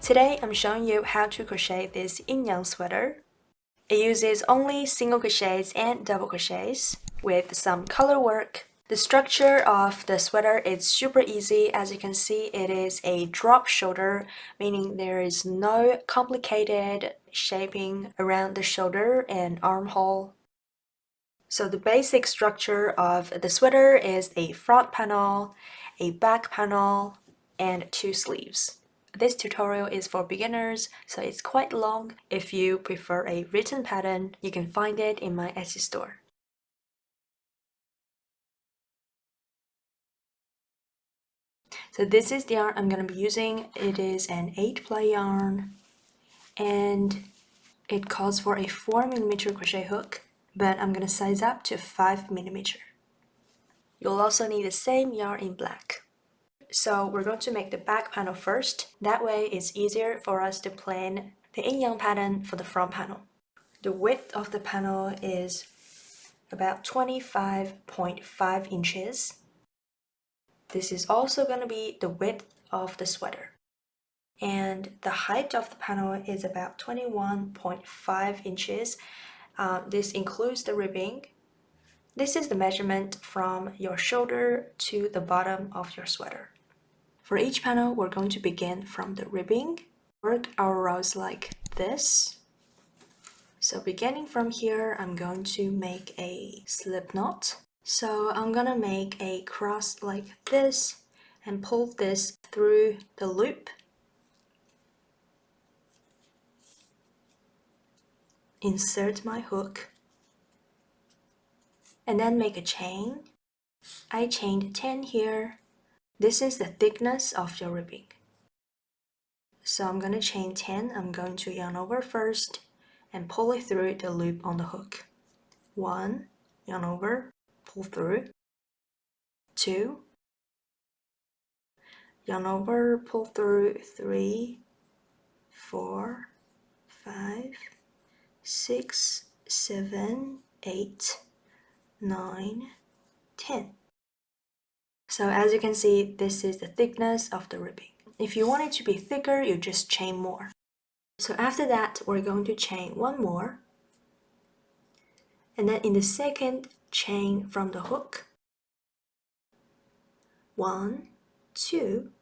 Today I'm showing you how to crochet this YinYang sweater. It uses only single crochets and double crochets with some color work. The structure of the sweater is super easy. As you can see, it is a drop shoulder, meaning there is no complicated shaping around the shoulder and armhole. So the basic structure of the sweater is a front panel, a back panel, and two sleeves. This tutorial is for beginners, so it's quite long. If you prefer a written pattern, you can find it in my Etsy store. So this is the yarn I'm going to be using. It is an 8-ply yarn, and it calls for a 4mm crochet hook, but I'm going to size up to 5mm. You'll also need the same yarn in black. So we're going to make the back panel first. That way it's easier for us to plan the YinYang pattern for the front panel. The width of the panel is about 25.5 inches. This is also going to be the width of the sweater. And the height of the panel is about 21.5 inches. This includes the ribbing. This is the measurement from your shoulder to the bottom of your sweater. For each panel, we're going to begin from the ribbing. Work our rows like this. So beginning from here, I'm going to make a slip knot. So I'm gonna make a cross like this and pull this through the loop. Insert my hook and then make a chain. I chained 10 here. This is the thickness of your ribbing. So I'm going to chain 10. I'm going to yarn over first and pull it through the loop on the hook. 1, yarn over, pull through. 2, yarn over, pull through. 3, 4, 5, 6, 7, 8, 9, 10. So as you can see, this is the thickness of the ribbing. If you want it to be thicker, you just chain more. So after that, we're going to chain one more. And then in the second chain from the hook, 1, 2,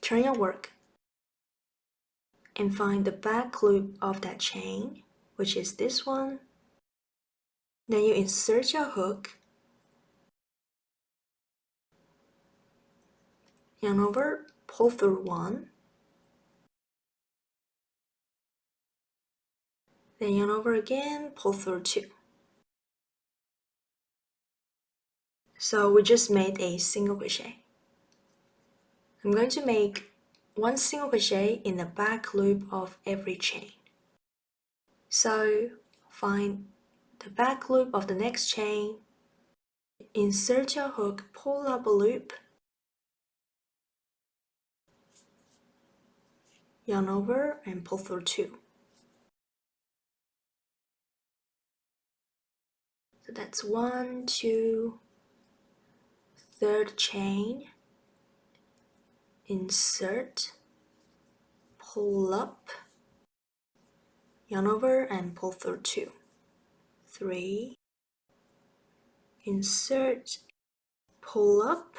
turn your work and find the back loop of that chain, which is this one. Then you insert your hook, yarn over, pull through 1, then yarn over again, pull through 2. So we just made a single crochet. I'm going to make one single crochet in the back loop of every chain. So find the back loop of the next chain, insert your hook, pull up a loop, yarn over and pull through 2. So that's 1, 2, third chain, insert, pull up, yarn over and pull through 2. 3, insert, pull up,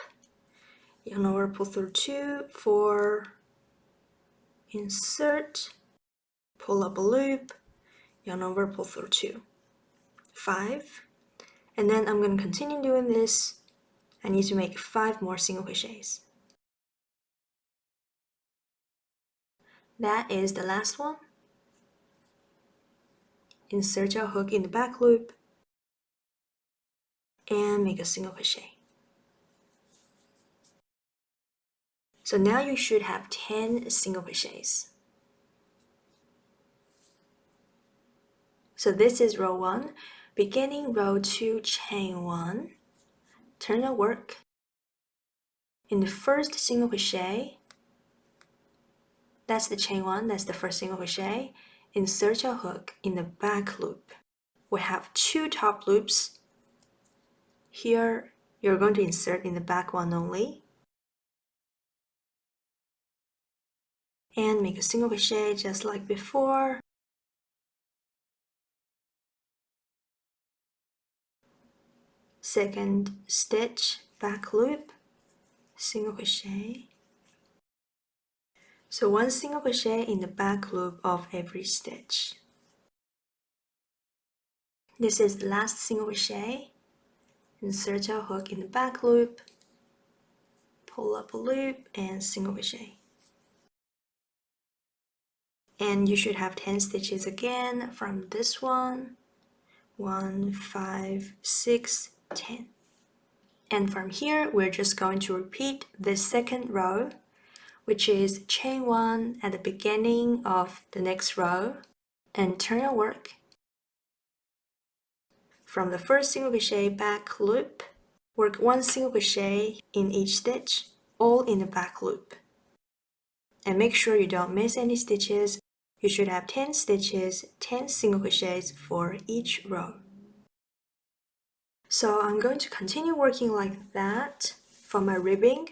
yarn over, pull through 2. 4, insert, pull up a loop, yarn over, pull through 2. 5, and then I'm going to continue doing this. I need to make 5 more single crochets. That is the last one. Insert your hook in the back loop and make a single crochet. So now you should have 10 single crochets. So this is row 1. Beginning row 2, chain 1, turn your work. In the first single crochet, that's the chain 1, that's the first single crochet, insert your hook in the back loop. We have 2 top loops. Here, you're going to insert in the back one only. and make a single crochet just like before. Second stitch, back loop, single crochet. So one single crochet in the back loop of every stitch. This is the last single crochet. Insert your hook in the back loop, pull up a loop, and single crochet. And you should have 10 stitches again from this one. 1, 5, 6, 10. And from here, we're just going to repeat the second row, which is chain 1 at the beginning of the next row, and turn your work. From the first single crochet back loop, work one single crochet in each stitch, all in the back loop. And make sure you don't miss any stitches. You should have 10 stitches, 10 single crochets for each row. So I'm going to continue working like that for my ribbing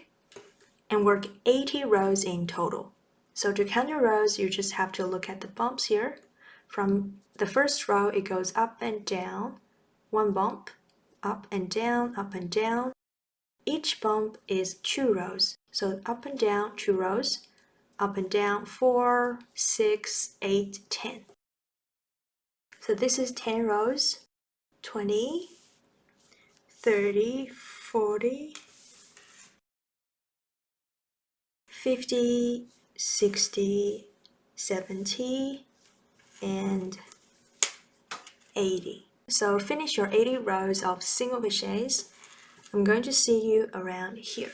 and work 80 rows in total. So to count your rows, you just have to look at the bumps here. From the first row, it goes up and down, one bump, up and down, up and down. Each bump is 2 rows. So up and down, 2 rows, up and down, 4, 6, 8, 10. So this is 10 rows, 20, 30, 40, 50, 60, 70, and 80. So finish your 80 rows of single crochets. I'm going to see you around here.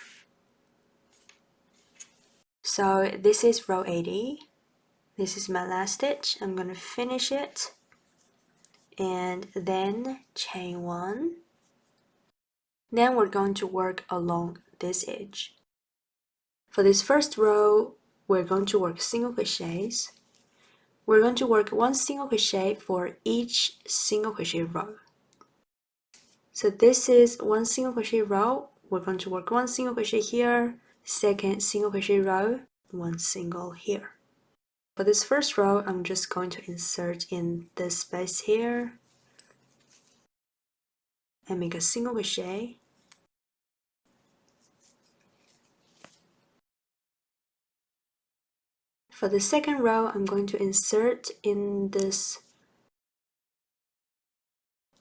So this is row 80. This is my last stitch. I'm going to finish it and then chain 1. Then we're going to work along this edge. For this first row, we're going to work single crochets. We're going to work one single crochet for each single crochet row. So this is one single crochet row. We're going to work one single crochet here, second single crochet row, one single here. For this first row, I'm just going to insert in this space here and make a single crochet. For the second row, I'm going to insert in this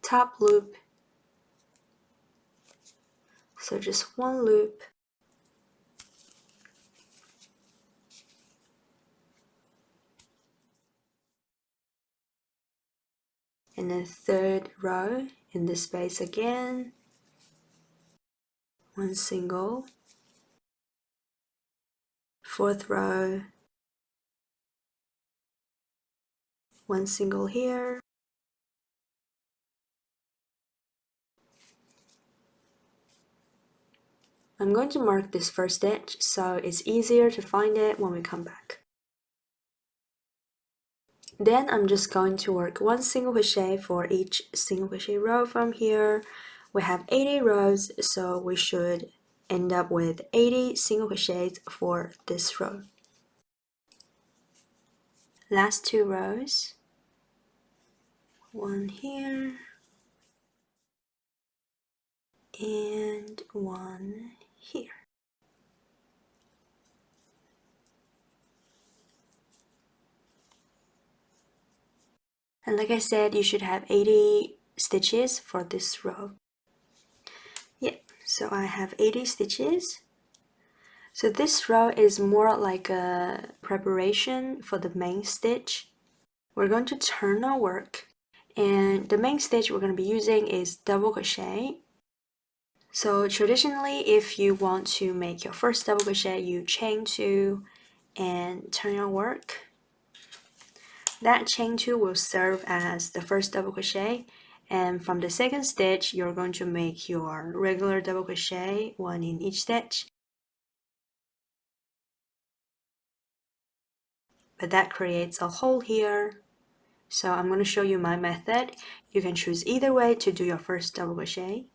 top loop. So just one loop. And then third row in this space again, one single. Fourth row, one single here. I'm going to mark this first stitch so it's easier to find it when we come back. Then I'm just going to work one single crochet for each single crochet row from here. We have 80 rows, so we should end up with 80 single crochets for this row. Last 2 rows, one here and one here. And like I said, you should have 80 stitches for this row. Yeah, so I have 80 stitches. So this row is more like a preparation for the main stitch. We're going to turn our work, and the main stitch we're going to be using is double crochet. So traditionally, if you want to make your first double crochet, you chain 2 and turn your work. That chain 2 will serve as the first double crochet, and from the second stitch you're going to make your regular double crochet, one in each stitch. But that creates a hole here, so I'm going to show you my method. You can choose either way to do your first double crochet.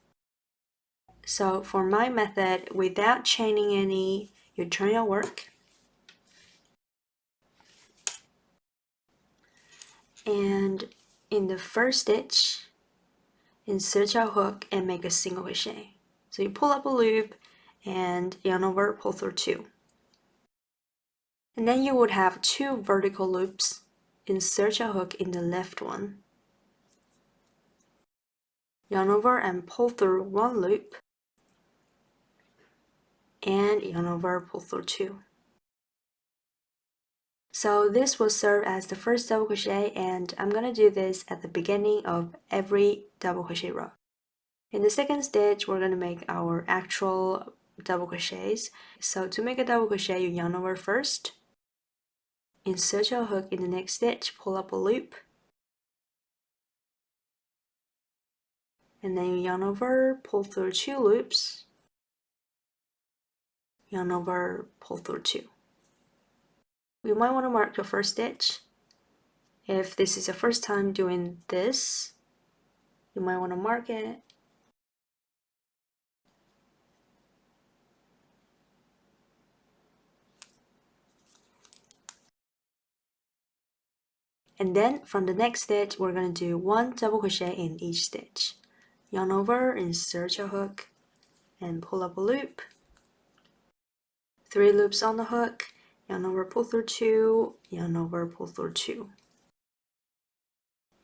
So for my method, without chaining any, you turn your work. And in the first stitch, insert your hook and make a single crochet. So you pull up a loop and yarn over, pull through 2. And then you would have 2 vertical loops. Insert your hook in the left one. Yarn over and pull through 1 loop. And yarn over, pull through 2. So this will serve as the first double crochet, and I'm going to do this at the beginning of every double crochet row. In the second stitch, we're going to make our actual double crochets. So to make a double crochet, you yarn over first, insert your hook in the next stitch, pull up a loop, and then you yarn over, pull through 2 loops, yarn over, pull through 2. You might want to mark your first stitch. If this is the first time doing this, you might want to mark it. And then from the next stitch, we're going to do 1 double crochet in each stitch. Yarn over, insert your hook, and pull up a loop. 3 loops on the hook, yarn over, pull through 2, yarn over, pull through 2.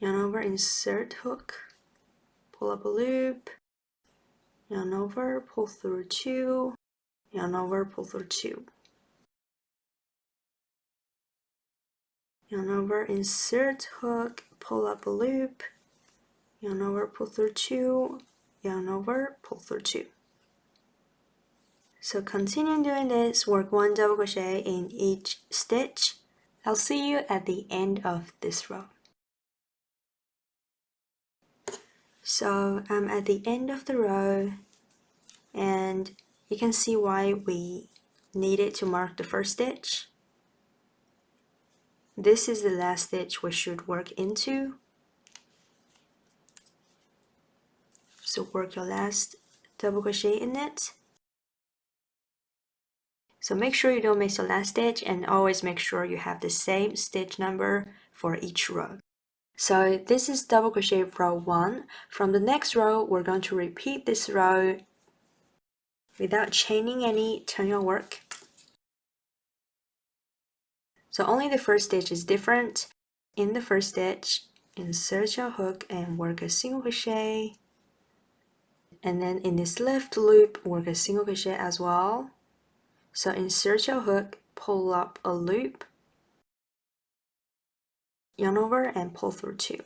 Yarn over, insert hook, pull up a loop, yarn over, pull through 2, yarn over, pull through 2. Yarn over, insert hook, pull up a loop, yarn over, pull through 2, yarn over, pull through 2. So continue doing this, work 1 double crochet in each stitch. I'll see you at the end of this row. So I'm at the end of the row, and you can see why we needed to mark the first stitch. This is the last stitch we should work into. So work your last double crochet in it. So make sure you don't miss the last stitch, and always make sure you have the same stitch number for each row. So this is double crochet row 1. From the next row, we're going to repeat this row without chaining any, turn your work. So only the first stitch is different. In the first stitch, insert your hook and work a single crochet. And then in this left loop, work a single crochet as well. So insert your hook, pull up a loop, yarn over and pull through 2.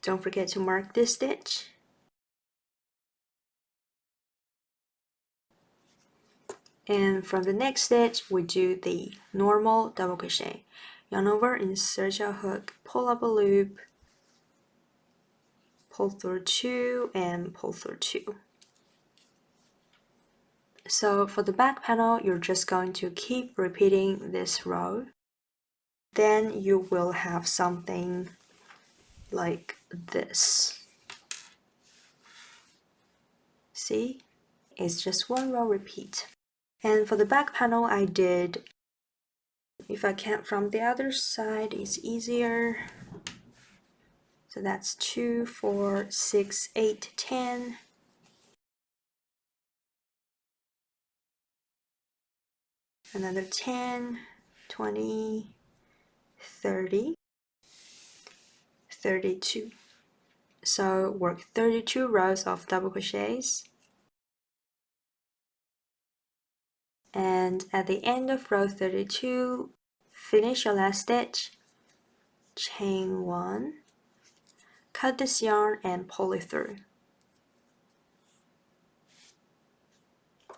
Don't forget to mark this stitch. And from the next stitch, we do the normal double crochet. Yarn over, insert your hook, pull up a loop, pull through 2 and pull through 2. So for the back panel, you're just going to keep repeating this row. Then you will have something like this. See? It's just 1 row repeat. And for the back panel, I did, if I count from the other side, it's easier. So that's 2, 4, 6, 8, 10. Another 10, 20, 30, 32. So work 32 rows of double crochets. And at the end of row 32, finish your last stitch, chain 1, cut this yarn and pull it through.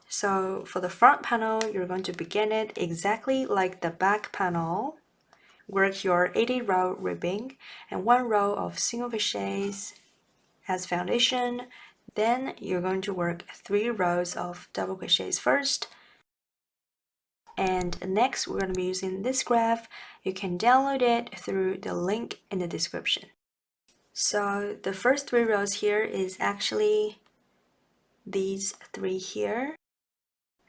So for the front panel, you're going to begin it exactly like the back panel. Work your 80 row ribbing and 1 row of single crochets as foundation. Then you're going to work 3 rows of double crochets first. And next, we're going to be using this graph. You can download it through the link in the description. So the first 3 rows here is actually these 3 here.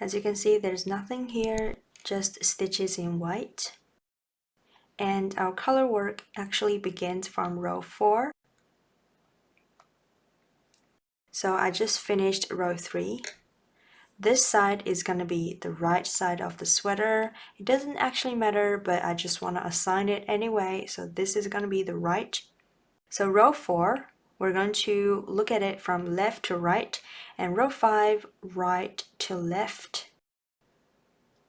As you can see, there's nothing here, just stitches in white. and our color work actually begins from row 4. So I just finished row 3. This side is going to be the right side of the sweater. It doesn't actually matter, but I just want to assign it anyway. So this is going to be the right. So row 4, we're going to look at it from left to right, and row 5, right to left.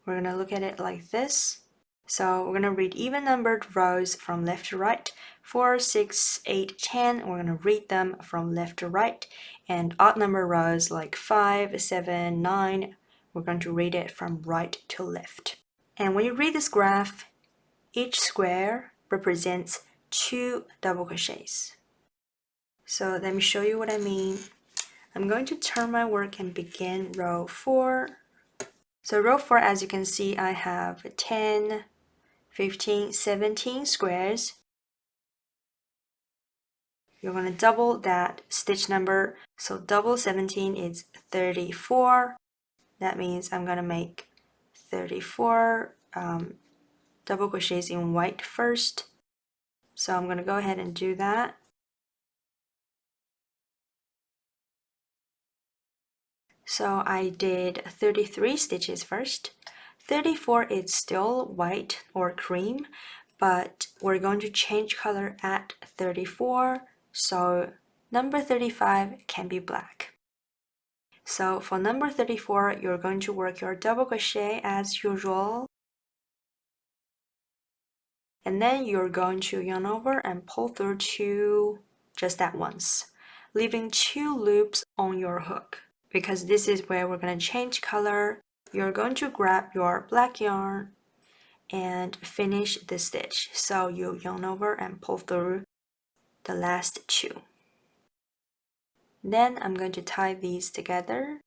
We're going to look at it like this. So we're going to read even numbered rows from left to right. 4, 6, 8, 10, we're going to read them from left to right. And odd number rows like 5, 7, 9, we're going to read it from right to left. And when you read this graph, each square represents 2 double crochets. So let me show you what I mean. I'm going to turn my work and begin row 4. So row 4, as you can see, I have 10, 15, 17 squares. You're going to double that stitch number. So double 17 is 34. That means I'm going to make 34 double crochets in white first. So I'm going to go ahead and do that. So I did 33 stitches first. 34 is still white or cream, but we're going to change color at 34, so number 35 can be black. So for number 34, you're going to work your double crochet as usual, and then you're going to yarn over and pull through 2 just that once, leaving 2 loops on your hook. Because this is where we're going to change color, you're going to grab your black yarn and finish the stitch. So you yarn over and pull through the last 2. Then I'm going to tie these together.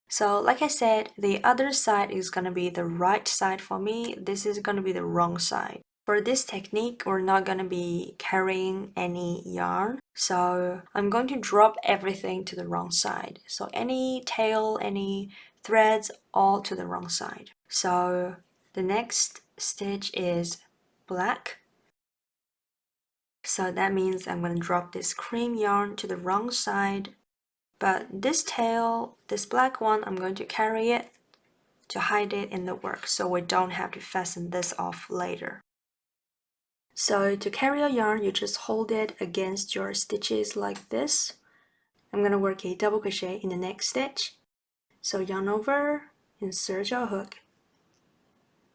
So like I said, the other side is going to be the right side for me. This is going to be the wrong side. For this technique, we're not going to be carrying any yarn. So I'm going to drop everything to the wrong side. So any tail, any threads, all to the wrong side. So the next stitch is black. So that means I'm going to drop this cream yarn to the wrong side. But this tail, this black one, I'm going to carry it to hide it in the work so we don't have to fasten this off later. So to carry a yarn, you just hold it against your stitches like this. I'm going to work a double crochet in the next stitch. So yarn over, insert your hook.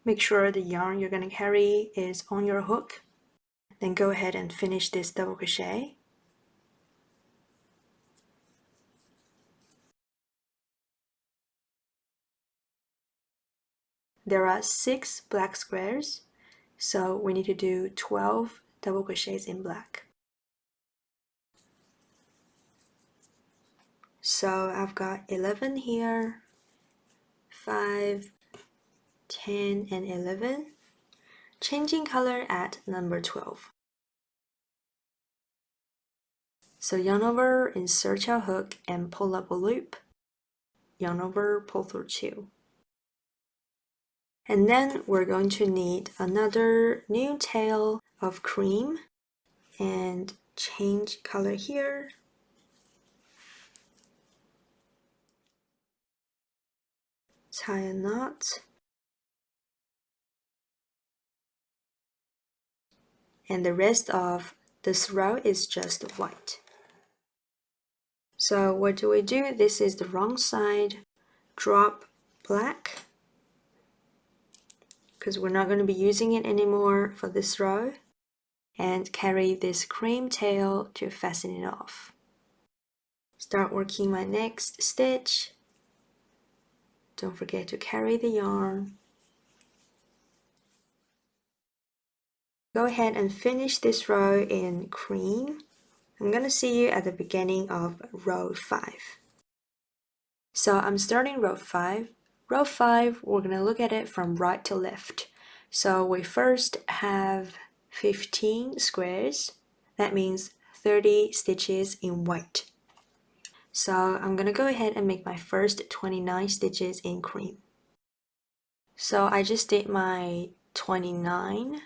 Make sure the yarn you're going to carry is on your hook. Then go ahead and finish this double crochet. There are 6 black squares, so we need to do 12 double crochets in black. So I've got 11 here, 5, 10, and 11. Changing color at number 12. So yarn over, insert your hook, and pull up a loop. Yarn over, pull through 2. And then we're going to need another new tail of cream and change color here. Tie a knot. And the rest of this row is just white. So what do? This is the wrong side. Drop black, because we're not going to be using it anymore for this row, and carry this cream tail to fasten it off. Start working my next stitch. Don't forget to carry the yarn. Go ahead and finish this row in cream. I'm going to see you at the beginning of row 5. So I'm starting row 5. Row 5, we're going to look at it from right to left. So we first have 15 squares. That means 30 stitches in white. So I'm going to go ahead and make my first 29 stitches in cream. So I just did my 29.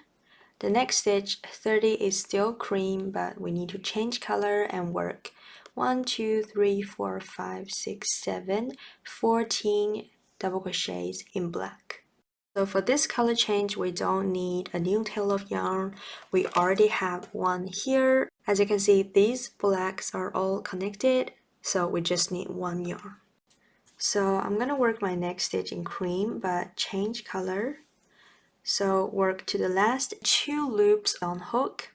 The next stitch, 30, is still cream, but we need to change color and work 1, 2, 3, 4, 5, 6, 7, 14 double crochets in black. So for this color change, we don't need a new tail of yarn. We already have one here. As you can see, these blacks are all connected, so we just need one yarn. So I'm gonna work my next stitch in cream, but change color. So work to the last 2 loops on hook.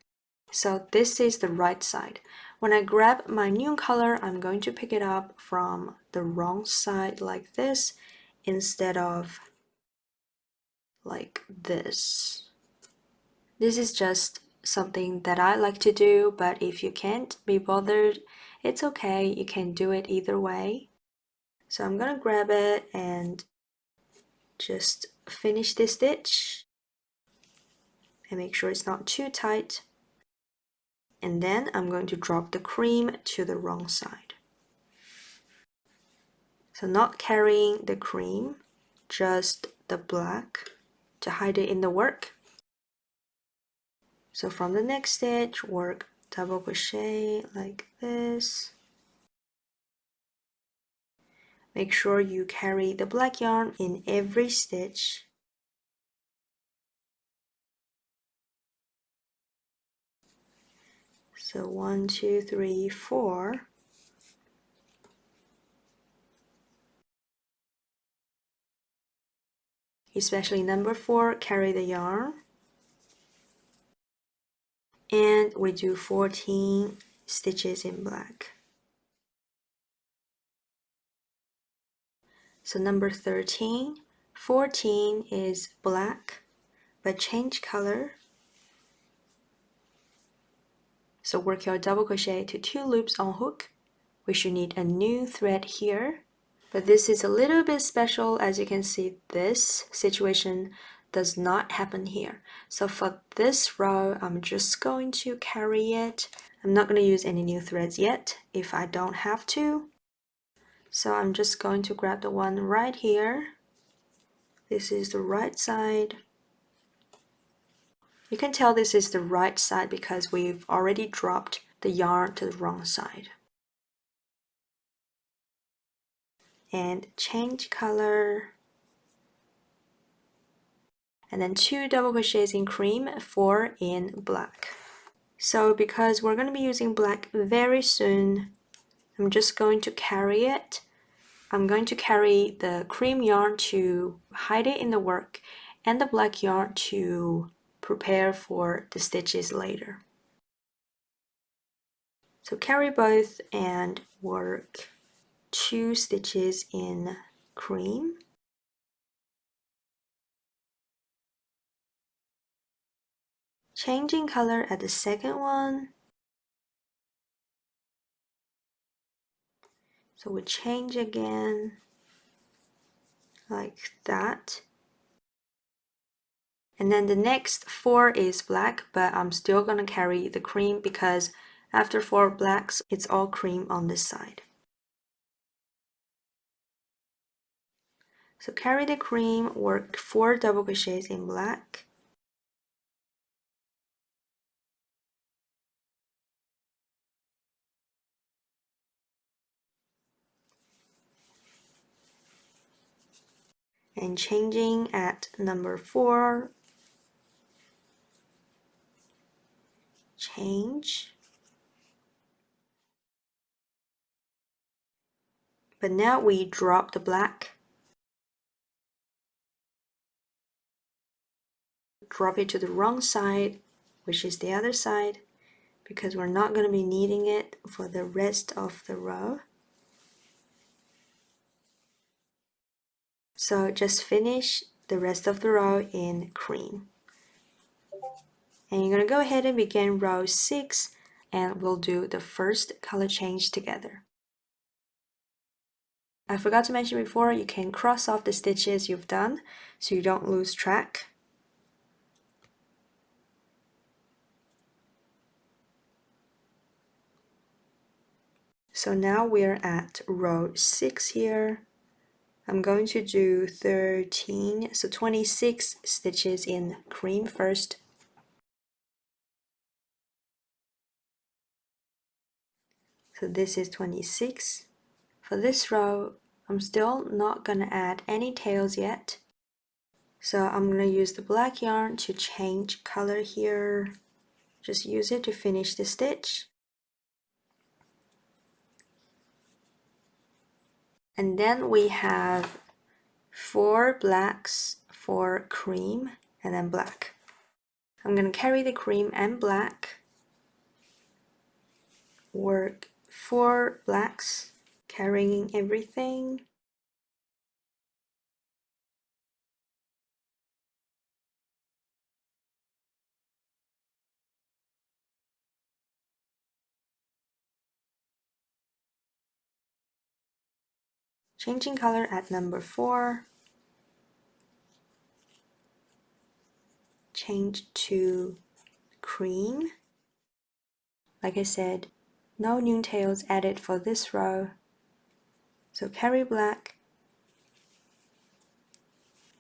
So this is the right side. When I grab my new color, I'm going to pick it up from the wrong side like this instead of like this. This is just something that I like to do, but if you can't be bothered, it's okay. You can do it either way. So I'm gonna grab it and just finish this stitch and make sure it's not too tight. And then I'm going to drop the cream to the wrong side. So not carrying the cream, just the black to hide it in the work. So from the next stitch, work double crochet like this. Make sure you carry the black yarn in every stitch. So 1, 2, 3, 4. Especially number 4, carry the yarn. And we do 14 stitches in black. So number 13, 14 is black, but change color. So work your double crochet to 2 loops on hook. We should need a new thread here, but this is a little bit special. As you can see, this situation does not happen here. So for this row, I'm just going to carry it. I'm not going to use any new threads yet if I don't have to. So I'm just going to grab the one right here. This is the right side. You can tell this is the right side because we've already dropped the yarn to the wrong side. And change color. And then 2 double crochets in cream, 4 in black. So because we're going to be using black very soon, I'm just going to carry it. I'm going to carry the cream yarn to hide it in the work and the black yarn to prepare for the stitches later. So carry both and work 2 stitches in cream. Changing color at the second one. So we change again like that. And then the next 4 is black, but I'm still gonna carry the cream because after 4 blacks, it's all cream on this side. So carry the cream, work 4 double crochets in black. And changing at number 4, change. But now we drop the black. Drop it to the wrong side, which is the other side, because we're not going to be needing it for the rest of the row. So just finish the rest of the row in cream. And you're going to go ahead and begin row 6, and we'll do the first color change together. I forgot to mention before, you can cross off the stitches you've done so you don't lose track. So now we're at row 6 here. I'm going to do 13, so 26 stitches in cream first. So this is 26. For this row, I'm still not gonna add any tails yet. So I'm gonna use the black yarn to change color here. Just use it to finish the stitch. And then we have 4 blacks, 4 cream, and then black. I'm gonna carry the cream and black, work 4 blacks, carrying everything. Changing color at number 4. Change to cream. Like I said, no new tails added for this row. So carry black,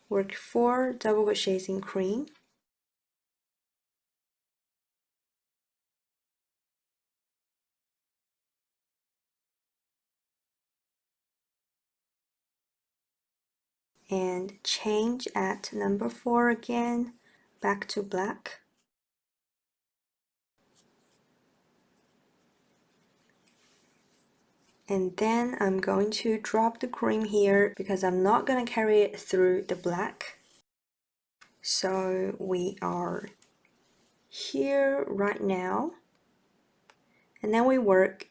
work 4 double crochets in cream, and change at number 4 again, back to black. And then I'm going to drop the cream here because I'm not going to carry it through the black. So we are here right now. And then we work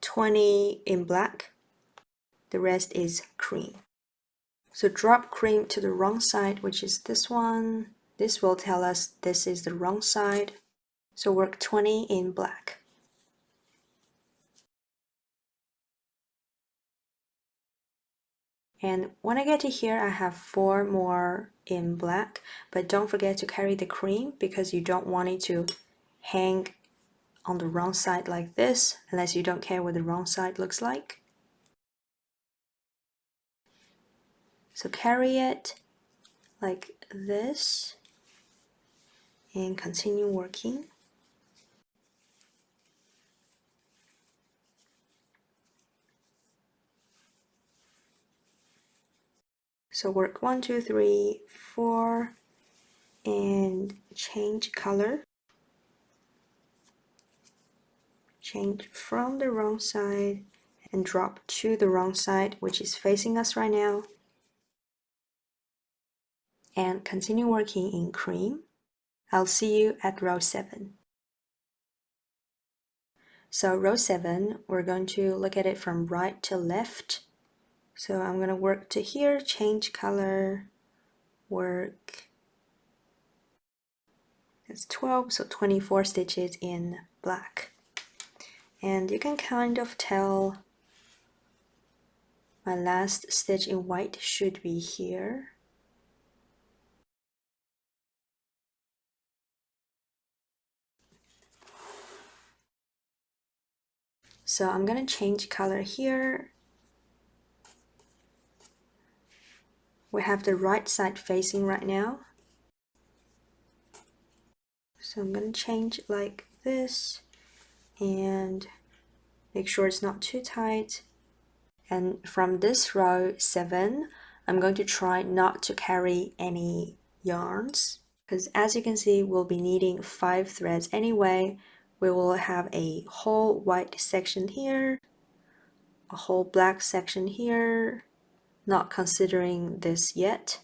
20 in black. The rest is cream. So drop cream to the wrong side, which is this one. This will tell us this is the wrong side. So work 20 in black. And when I get to here, I have 4 more in black, but don't forget to carry the cream because you don't want it to hang on the wrong side like this, unless you don't care what the wrong side looks like. So carry it like this and continue working. So work 1, 2, 3, 4 and change color. Change from the wrong side and drop to the wrong side, which is facing us right now. And continue working in cream. I'll see you at row 7. So row 7, we're going to look at it from right to left. So I'm going to work to here, change color, work, it's 12, so 24 stitches in black. And you can kind of tell my last stitch in white should be here. So I'm going to change color here. We have the right side facing right now. So I'm going to change like this and make sure it's not too tight. And from this row 7, I'm going to try not to carry any yarns because as you can see, we'll be needing 5 threads anyway. We will have a whole white section here, a whole black section here, not considering this yet,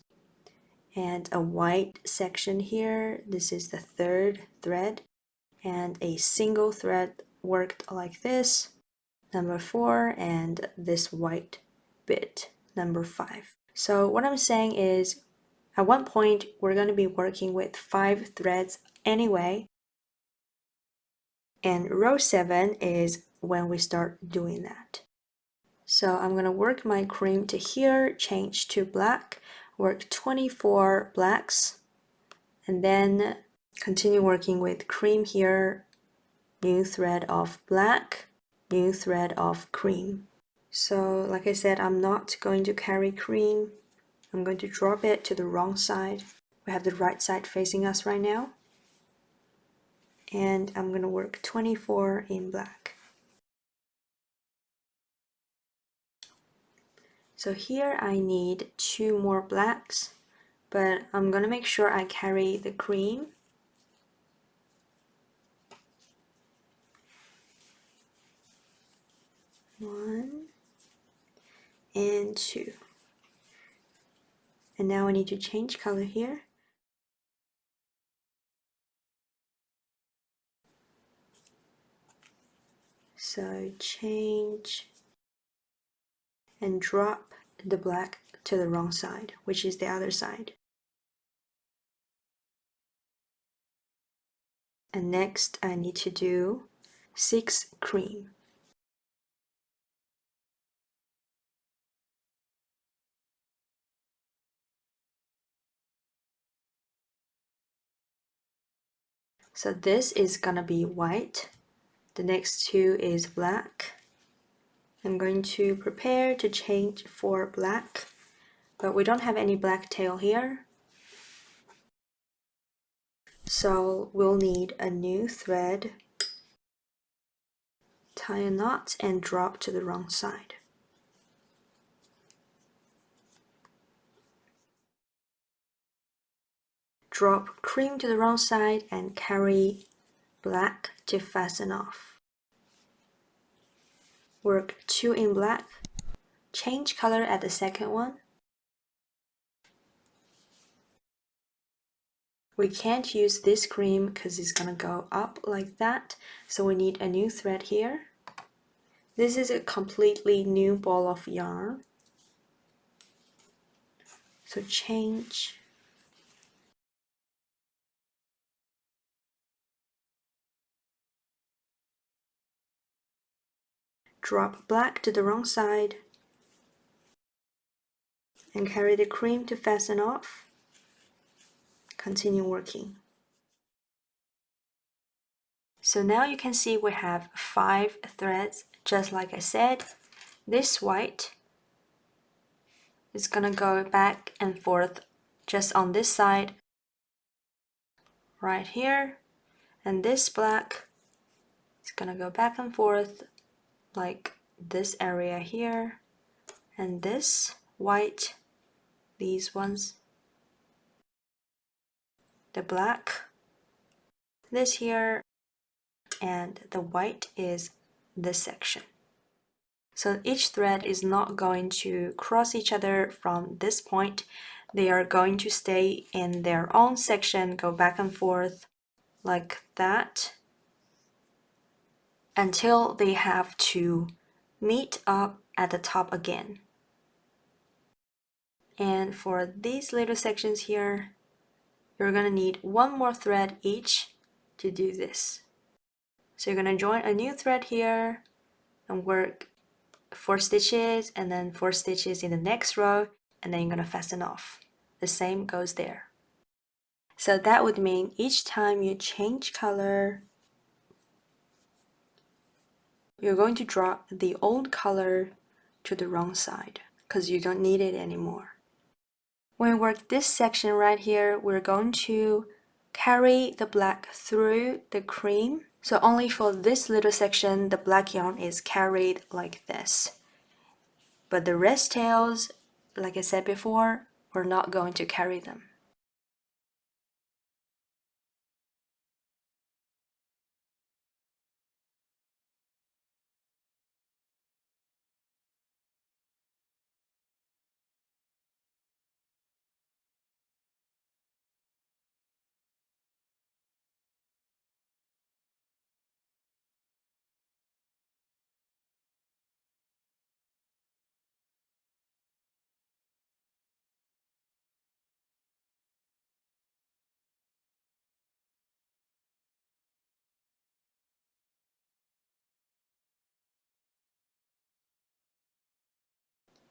and a white section here. This is the 3rd thread, and a single thread worked like this, number 4, and this white bit, number 5. So what I'm saying is at one point we're going to be working with 5 threads anyway, and row 7 is when we start doing that. So I'm going to work my cream to here, change to black, work 24 blacks, and then continue working with cream here, new thread of black, new thread of cream. So like I said, I'm not going to carry cream. I'm going to drop it to the wrong side. We have the right side facing us right now. And I'm going to work 24 in black. So here I need 2 more blacks, but I'm going to make sure I carry the cream. One and 2. And now I need to change color here. So change and drop the black to the wrong side, which is the other side. And next I need to do 6 cream. So this is gonna be white. The next 2 is black. I'm going to prepare to change for black, but we don't have any black tail here. So we'll need a new thread, tie a knot and drop to the wrong side. Drop cream to the wrong side and carry black to fasten off. Work 2 in black, change color at the second one. We can't use this cream because it's gonna go up like that, so we need a new thread here. This is a completely new ball of yarn. So change. Drop black to the wrong side and carry the cream to fasten off. Continue working. So now you can see we have 5 threads, just like I said. This white is gonna go back and forth just on this side, right here, and this black is gonna go back and forth like this area here, and this white, these ones, the black, this here, and the white is this section. So each thread is not going to cross each other from this point. They are going to stay in their own section, go back and forth like that until they have to meet up at the top again. And for these little sections here, you're going to need 1 more thread each to do this. So you're going to join a new thread here and work 4 stitches and then 4 stitches in the next row, and then you're going to fasten off. The same goes there. So that would mean each time you change color, you're going to drop the old color to the wrong side because you don't need it anymore. When we work this section right here, we're going to carry the black through the cream. So only for this little section, the black yarn is carried like this. But the rest tails, like I said before, we're not going to carry them.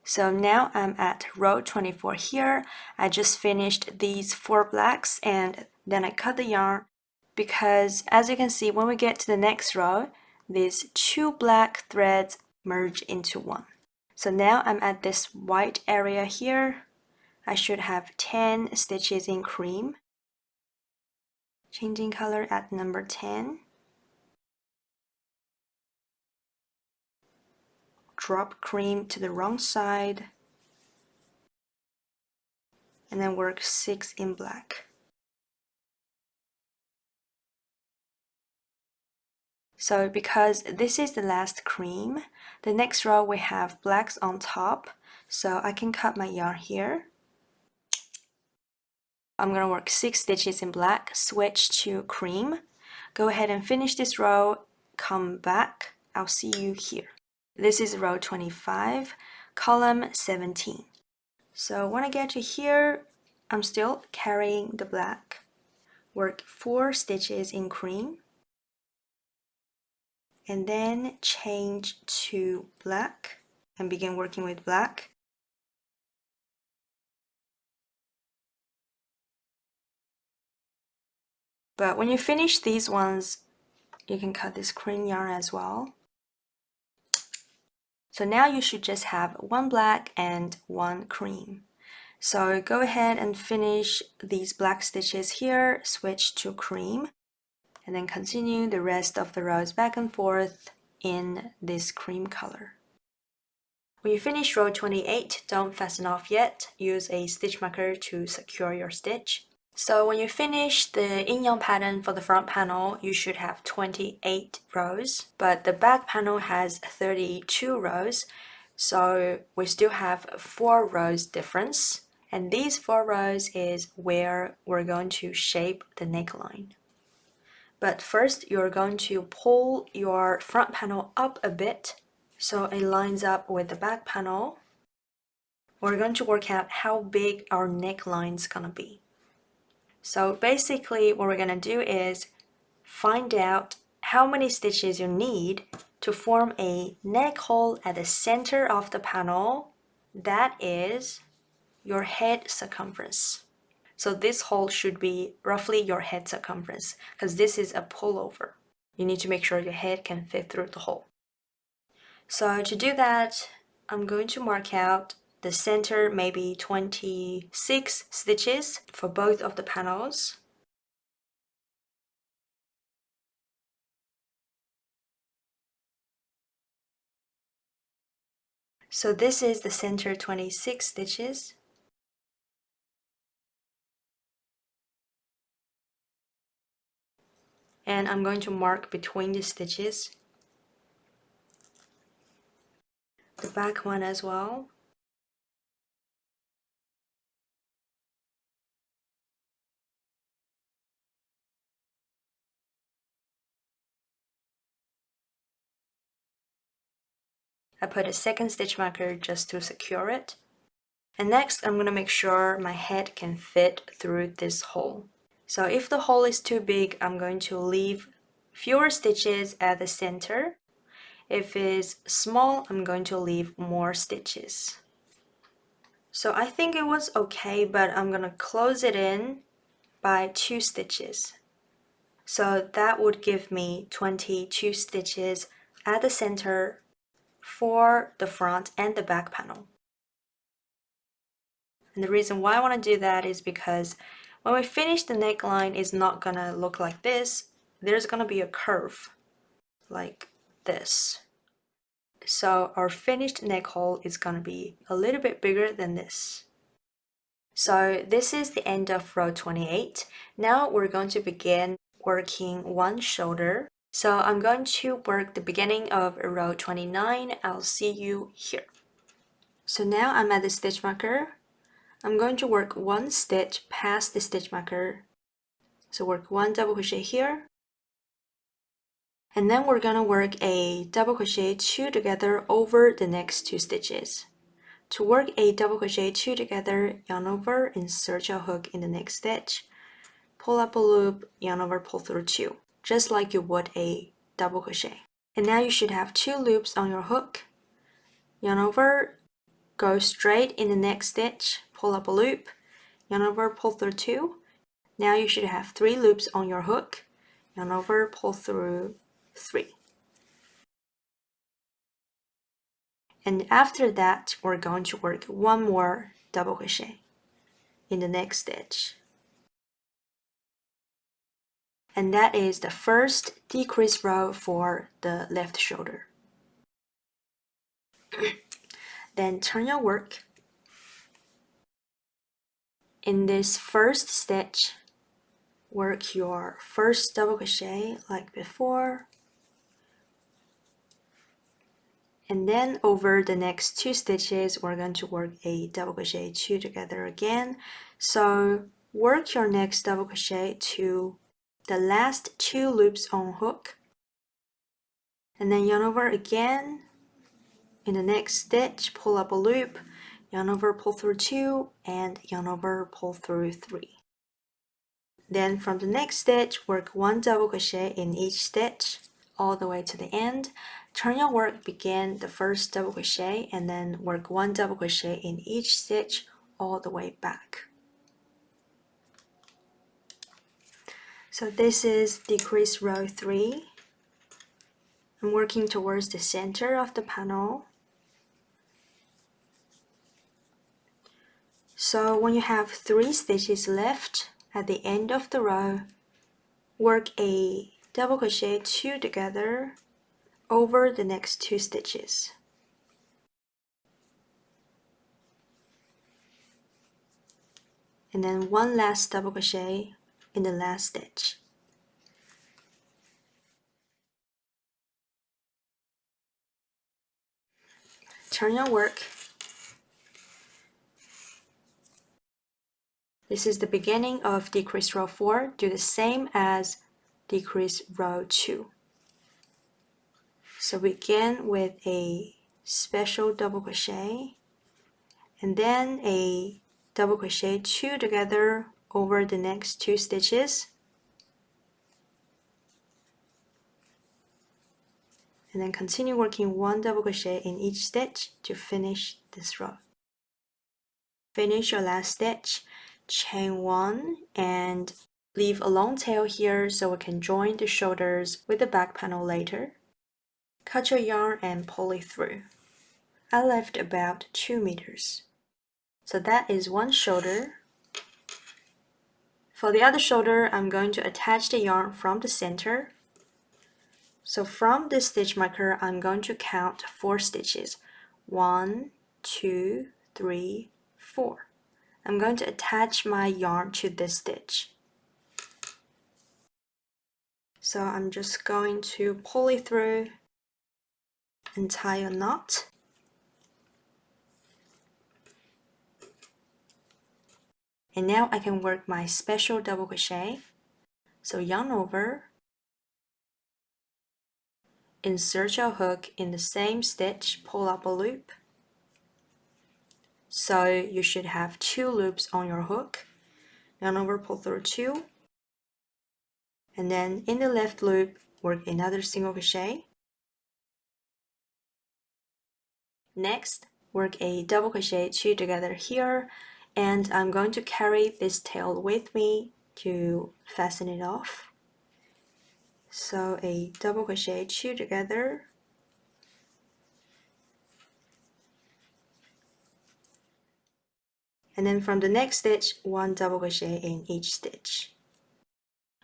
So now I'm at row 24 here. I just finished these 4 blacks and then I cut the yarn because as you can see, when we get to the next row, these 2 black threads merge into one. So now I'm at this white area here. I should have 10 stitches in cream. Changing color at number 10. Drop cream to the wrong side. And then work 6 in black. So because this is the last cream, the next row we have blacks on top. So I can cut my yarn here. I'm gonna work 6 stitches in black, switch to cream. Go ahead and finish this row, come back. I'll see you here. This is row 25, column 17. So when I get to here, I'm still carrying the black. Work 4 stitches in cream. And then change to black and begin working with black. But when you finish these ones, you can cut this cream yarn as well. So now you should just have 1 black and 1 cream. So go ahead and finish these black stitches here, switch to cream, and then continue the rest of the rows back and forth in this cream color. When you finish row 28, don't fasten off yet. Use a stitch marker to secure your stitch. So when you finish the YinYang pattern for the front panel, you should have 28 rows, but the back panel has 32 rows, so we still have 4 rows difference, and these 4 rows is where we're going to shape the neckline. But first, you're going to pull your front panel up a bit so it lines up with the back panel. We're going to work out how big our neckline is gonna be. So basically what we're going to do is find out how many stitches you need to form a neck hole at the center of the panel. That is your head circumference. So this hole should be roughly your head circumference because this is a pullover. You need to make sure your head can fit through the hole. So to do that, I'm going to mark out the center, maybe 26 stitches for both of the panels. So this is the center 26 stitches. And I'm going to mark between the stitches. The back one as well. I put a second stitch marker just to secure it. And next I'm going to make sure my head can fit through this hole. So if the hole is too big, I'm going to leave fewer stitches at the center. If it's small, I'm going to leave more stitches. So I think it was okay, but I'm going to close it in by 2 stitches. So that would give me 22 stitches at the center for the front and the back panel. And the reason why I want to do that is because when we finish the neckline, it's not gonna look like this. There's gonna be a curve like this. So our finished neck hole is gonna be a little bit bigger than this. So this is the end of row 28. Now we're going to begin working one shoulder. So I'm going to work the beginning of row 29. I'll see you here. So now I'm at the stitch marker. I'm going to work 1 stitch past the stitch marker. So work 1 double crochet here. And then we're going to work a double crochet 2 together over the next 2 stitches. To work a double crochet 2 together, yarn over, insert your hook in the next stitch, pull up a loop, yarn over, pull through 2, just like you would a double crochet. And now you should have 2 loops on your hook, yarn over, go straight in the next stitch, pull up a loop, yarn over, pull through 2. Now you should have 3 loops on your hook, yarn over, pull through 3. And after that, we're going to work one more double crochet in the next stitch. And that is the first decrease row for the left shoulder. Then turn your work. In this first stitch, work your first double crochet like before. And then over the next 2 stitches, we're going to work a double crochet 2 together again. So work your next double crochet to the last 2 loops on hook. And then yarn over again. In the next stitch, pull up a loop, yarn over, pull through 2, and yarn over, pull through 3. Then from the next stitch, work 1 double crochet in each stitch all the way to the end. Turn your work, begin the first double crochet, and then work 1 double crochet in each stitch all the way back. So this is decrease row 3. I'm working towards the center of the panel. So when you have 3 stitches left at the end of the row, work a double crochet 2 together over the next 2 stitches. And then 1 last double crochet in the last stitch. Turn your work. This is the beginning of decrease row 4. Do the same as decrease row 2. So begin with a special double crochet and then a double crochet 2 together over the next 2 stitches. And then continue working 1 double crochet in each stitch to finish this row. Finish your last stitch, chain 1, and leave a long tail here so we can join the shoulders with the back panel later. Cut your yarn and pull it through. I left about 2 meters. So that is one shoulder. For the other shoulder, I'm going to attach the yarn from the center. So from this stitch marker, I'm going to count 4 stitches. 1, 2, 3, 4. I'm going to attach my yarn to this stitch. So I'm just going to pull it through and tie a knot. And now I can work my special double crochet. So yarn over, insert your hook in the same stitch, pull up a loop. So you should have 2 loops on your hook. Yarn over, pull through 2. And then in the left loop, work another single crochet. Next, work a double crochet 2 together here, and I'm going to carry this tail with me to fasten it off. So a double crochet 2 together, and then from the next stitch, 1 double crochet in each stitch.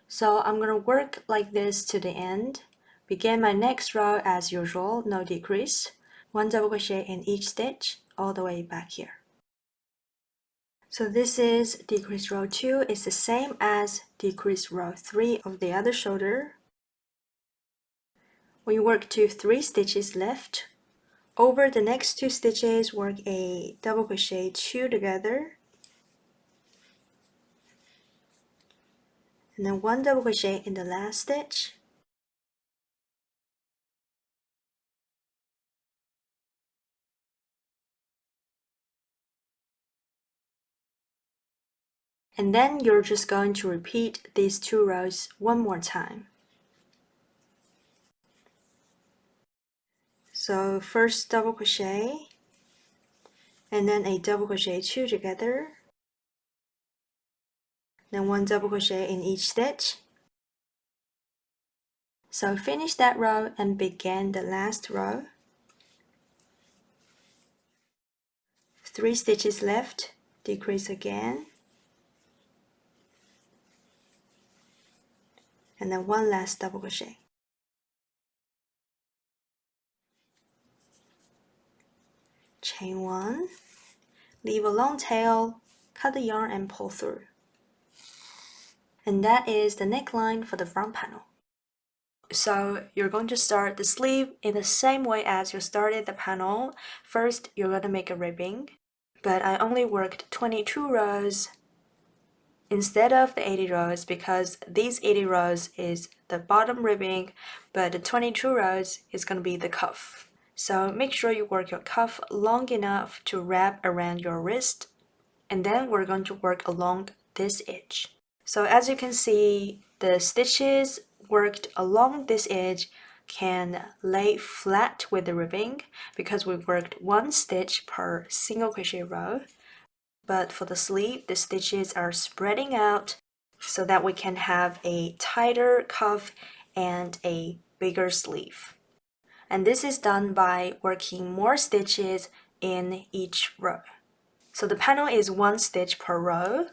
So I'm going to work like this to the end. Begin my next row as usual, no decrease. 1 double crochet in each stitch all the way back here. So this is decrease row 2. It's the same as decrease row 3 of the other shoulder. When you work to 3 stitches left, over the next 2 stitches, work a double crochet 2 together, and then 1 double crochet in the last stitch. And then you're just going to repeat these 2 rows one more time. So first double crochet, and then a double crochet 2 together, then 1 double crochet in each stitch. So finish that row and begin the last row. 3 stitches left, decrease again, and then 1 last double crochet. Chain 1, leave a long tail, cut the yarn and pull through. And that is the neckline for the front panel. So you're going to start the sleeve in the same way as you started the panel. First, you're going to make a ribbing, but I only worked 22 rows instead of the 80 rows because these 80 rows is the bottom ribbing, but the 22 rows is going to be the cuff. So make sure you work your cuff long enough to wrap around your wrist, and then we're going to work along this edge. So as you can see, the stitches worked along this edge can lay flat with the ribbing because we worked 1 stitch per single crochet row. But for the sleeve, the stitches are spreading out so that we can have a tighter cuff and a bigger sleeve. And this is done by working more stitches in each row. So the panel is 1 stitch per row.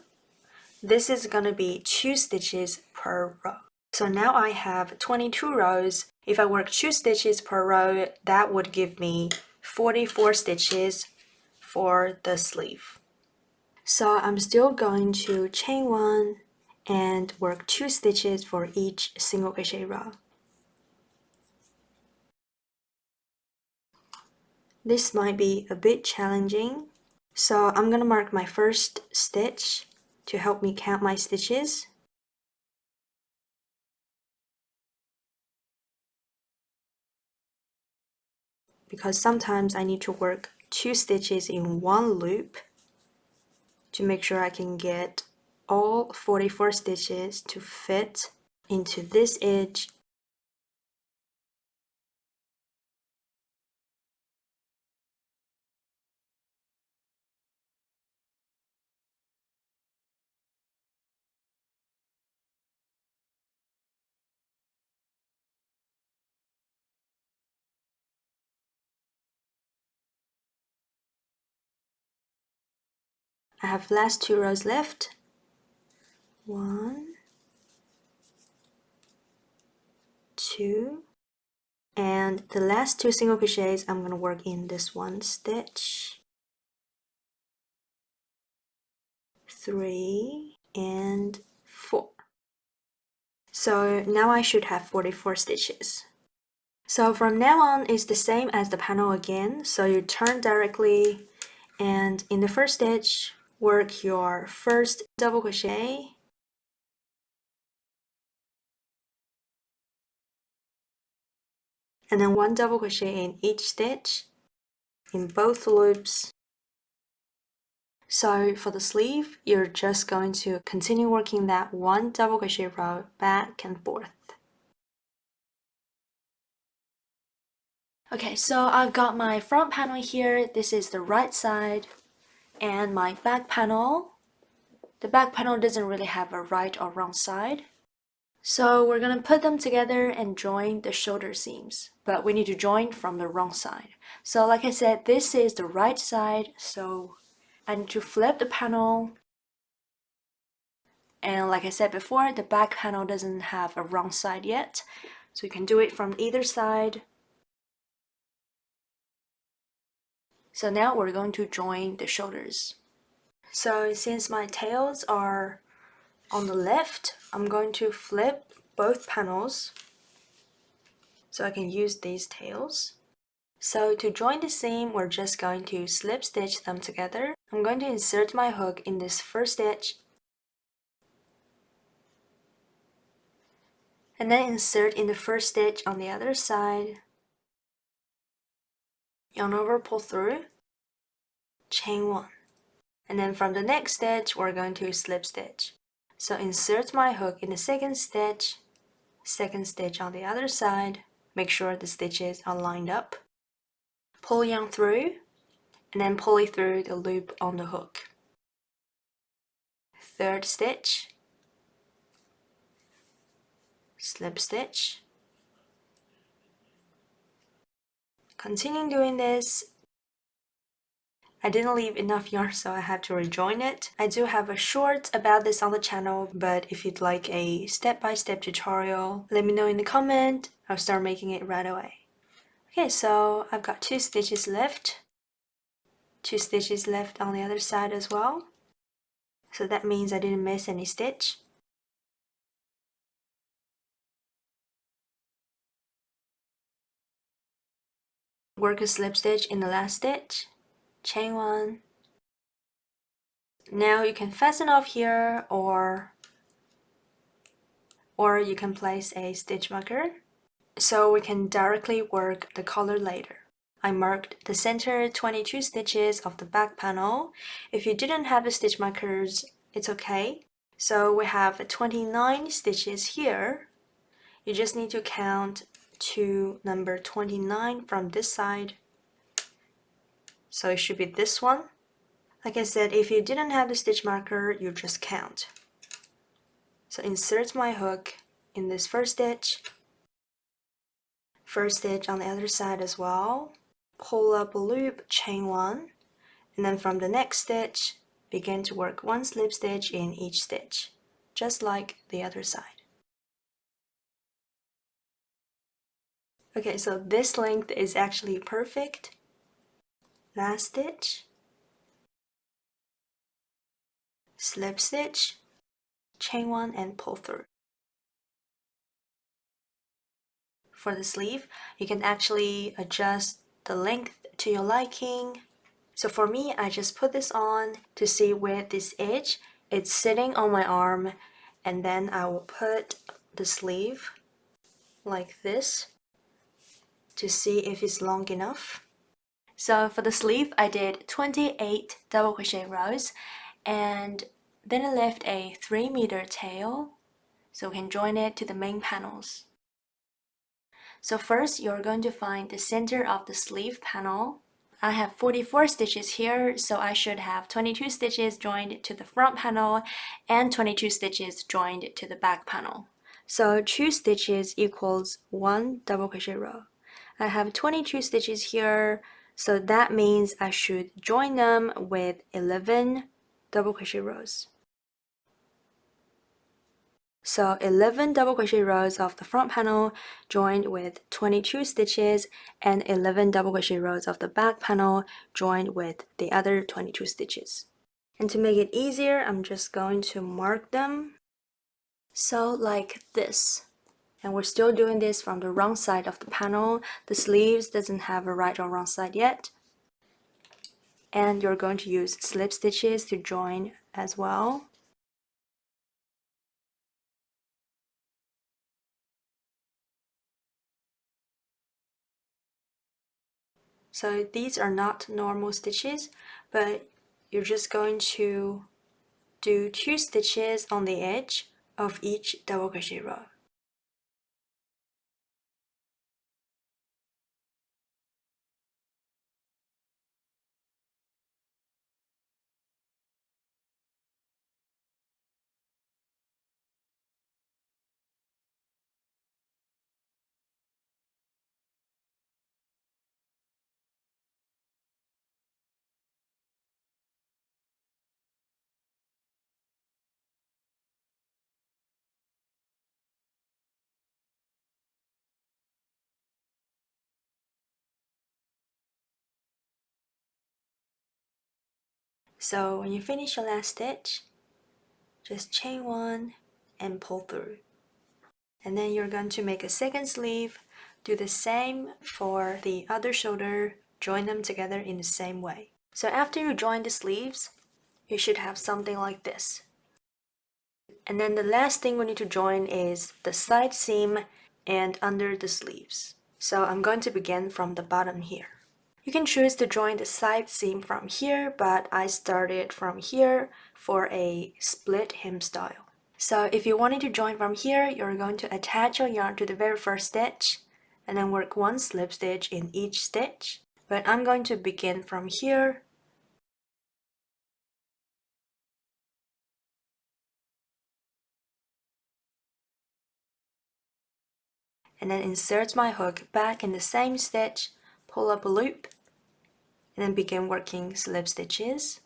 This is going to be 2 stitches per row. So now I have 22 rows. If I work 2 stitches per row, that would give me 44 stitches for the sleeve. So I'm still going to chain 1 and work 2 stitches for each single crochet row. This might be a bit challenging, so I'm going to mark my first stitch to help me count my stitches. Because sometimes I need to work 2 stitches in 1 loop to make sure I can get all 44 stitches to fit into this edge. I have last 2 rows left. 1, 2, and the last 2 single crochets I'm going to work in this 1 stitch, 3 and 4. So now I should have 44 stitches. So from now on it's the same as the panel again, so you turn directly and in the first stitch work your first double crochet, and then 1 double crochet in each stitch in both loops. So for the sleeve, you're just going to continue working that 1 double crochet row back and forth. Okay, so I've got my front panel here. This is the right side, and my back panel. The back panel doesn't really have a right or wrong side. So we're gonna put them together and join the shoulder seams, but we need to join from the wrong side. So like I said, this is the right side, so I need to flip the panel. And like I said before, the back panel doesn't have a wrong side yet, so you can do it from either side. So now we're going to join the shoulders. So since my tails are on the left, I'm going to flip both panels so I can use these tails. So to join the seam, we're just going to slip stitch them together. I'm going to insert my hook in this first stitch, and then insert in the first stitch on the other side, yarn over, pull through, chain 1. And then from the next stitch, we're going to slip stitch. So insert my hook in the second stitch on the other side, make sure the stitches are lined up, pull yarn through, and then pull it through the loop on the hook. Third stitch, slip stitch. Continue doing this. I didn't leave enough yarn, so I have to rejoin it. I do have a short about this on the channel, but if you'd like a step-by-step tutorial, let me know in the comment. I'll start making it right away. Okay, so I've got 2 stitches left. 2 stitches left on the other side as well. So that means I didn't miss any stitch. Work a slip stitch in the last stitch, chain 1. Now you can fasten off here, or you can place a stitch marker so we can directly work the color later. I marked the center 22 stitches of the back panel. If you didn't have the stitch markers, it's okay. So we have 29 stitches here. You just need to count to number 29 from this side. So it should be this one. Like I said, if you didn't have the stitch marker, you just count. So insert my hook in this first stitch on the other side as well, pull up a loop, chain 1, and then from the next stitch, begin to work 1 slip stitch in each stitch, just like the other side. Okay, so this length is actually perfect. Last stitch, slip stitch, chain 1, and pull through. For the sleeve, you can actually adjust the length to your liking. So for me, I just put this on to see where this edge it's sitting on my arm, and then I will put the sleeve like this to see if it's long enough. So for the sleeve, I did 28 double crochet rows, and then I left a 3-meter tail so we can join it to the main panels. So first, you're going to find the center of the sleeve panel. I have 44 stitches here, so I should have 22 stitches joined to the front panel and 22 stitches joined to the back panel. So 2 stitches equals 1 double crochet row. I have 22 stitches here, so that means I should join them with 11 double crochet rows. So 11 double crochet rows of the front panel joined with 22 stitches, and 11 double crochet rows of the back panel joined with the other 22 stitches. And to make it easier, I'm just going to mark them. So like this. And we're still doing this from the wrong side of the panel. The sleeves doesn't have a right or wrong side yet. And you're going to use slip stitches to join as well. So these are not normal stitches, but you're just going to do 2 stitches on the edge of each double crochet row. So when you finish your last stitch, just chain 1 and pull through. And then you're going to make a second sleeve. Do the same for the other shoulder, join them together in the same way. So after you join the sleeves, you should have something like this. And then the last thing we need to join is the side seam and under the sleeves. So I'm going to begin from the bottom here. You can choose to join the side seam from here, but I started from here for a split hem style. So if you wanted to join from here, you're going to attach your yarn to the very first stitch and then work 1 slip stitch in each stitch. But I'm going to begin from here. And then insert my hook back in the same stitch, pull up a loop, and then begin working slip stitches.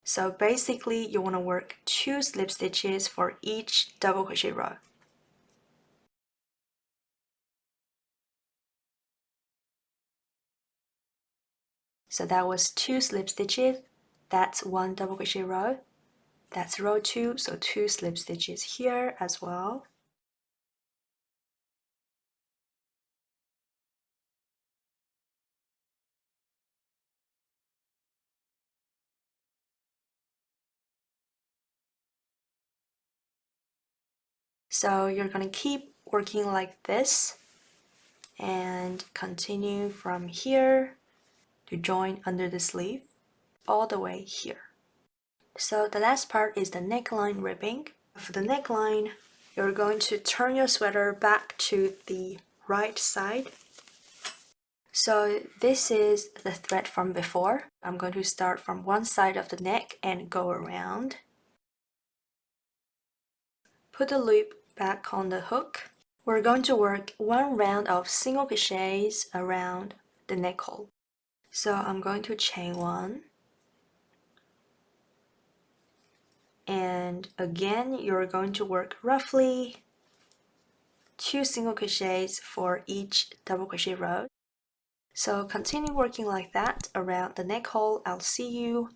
So basically you want to work 2 slip stitches for each double crochet row. So that was 2 slip stitches, that's 1 double crochet row. That's row 2, so 2 slip stitches here as well. So you're going to keep working like this and continue from here to join under the sleeve all the way here. So the last part is the neckline ribbing. For the neckline, you're going to turn your sweater back to the right side. So this is the thread from before. I'm going to start from one side of the neck and go around. Put the loop back on the hook. We're going to work 1 round of single crochets around the neck hole. So I'm going to chain 1. And again, you're going to work roughly 2 single crochets for each double crochet row. So continue working like that around the neck hole. I'll see you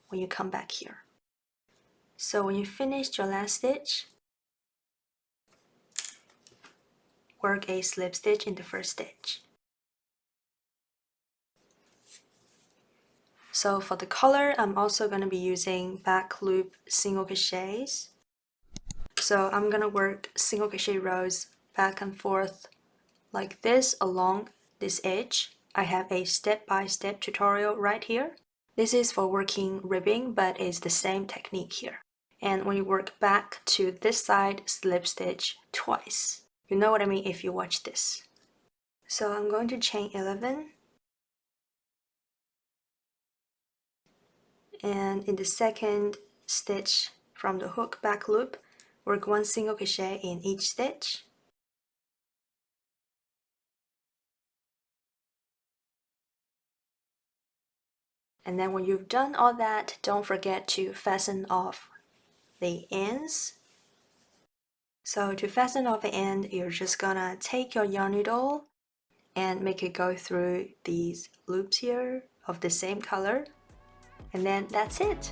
when you come back here. So when you finished your last stitch, work a slip stitch in the first stitch. So for the color, I'm also going to be using back loop single crochets. So I'm going to work single crochet rows back and forth like this along this edge. I have a step-by-step tutorial right here. This is for working ribbing, but it's the same technique here. And when you work back to this side, slip stitch twice. You know what I mean if you watch this. So I'm going to chain 11. And in the second stitch from the hook back loop, work 1 single crochet in each stitch. And then when you've done all that, don't forget to fasten off the ends. So to fasten off the end, you're just gonna take your yarn needle and make it go through these loops here of the same color. And then that's it.